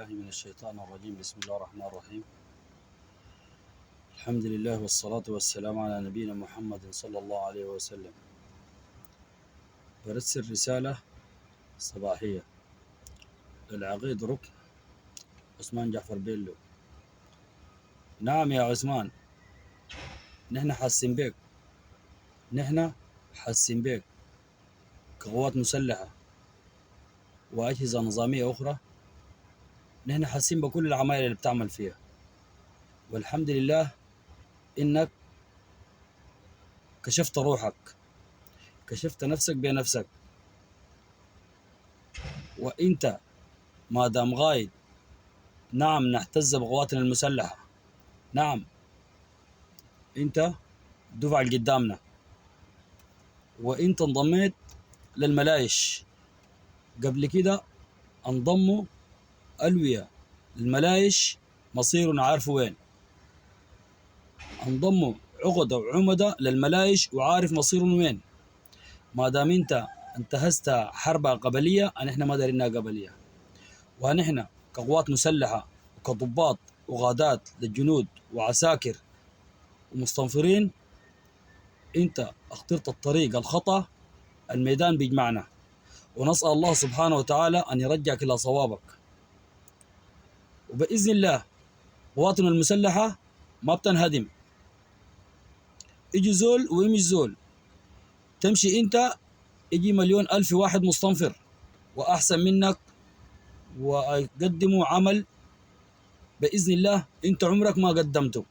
الله من الشيطان الرجيم. بسم الله الرحمن الرحيم. الحمد لله والصلاة والسلام على نبينا محمد صلى الله عليه وسلم. برسل رسالة صباحية للعقيد ركن عثمان جعفر بيلو. نعم يا عثمان، نحن حاسين بك، نحن حاسين بك كقوات مسلحة وأجهزة نظامية أخرى. نحن حاسين بكل العمايل اللي بتعمل فيها، والحمد لله إنك كشفت روحك، كشفت نفسك بنفسك. وإنت ما دام غايد، نعم نعتز بقواتنا المسلحة، نعم انت دفع اللي قدامنا، وانت انضميت للملايش. قبل كده انضموا ألوية الملايش مصيرنا عارفه وين، انضموا عقدة وعمدة للملايش وعارف مصيرهم وين. ما دام انت انتهزت حرب قبلية، نحن ما دارينها قبلية، ونحن كقوات مسلحة وكضباط وغادات للجنود وعساكر ومستنفرين، انت اخترت الطريق الخطأ. الميدان بيجمعنا، ونسأل الله سبحانه وتعالى أن يرجعك إلى صوابك. وبإذن الله قواتنا المسلحة ما بتنهدم، يجي زول ويمشي زول، تمشي انت يجي مليون ألف واحد مستنفر وأحسن منك وقدموا عمل بإذن الله انت عمرك ما قدمته.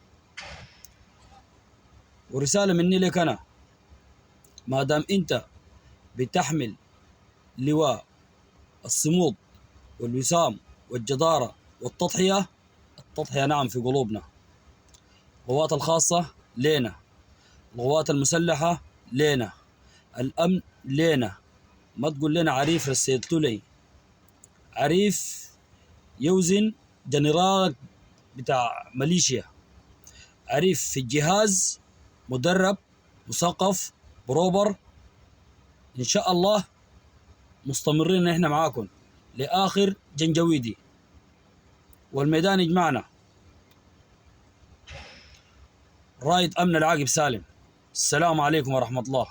ورسالة مني لك أنا، ما دام انت بتحمل لواء الصمود والوسام والجدارة والتضحية، التضحية نعم في قلوبنا. القوات الخاصة لينا، القوات المسلحة لينا، الأمن لينا. ما تقول لنا عريف رسيتوا لي، عريف يوزن جنرال بتاع ماليشيا، عريف في الجهاز، مدرب مثقف بروبر. إن شاء الله مستمرين إحنا معاكم لآخر جنجويدي، والميدان يجمعنا. رايد أمن العاقب سالم. السلام عليكم ورحمة الله.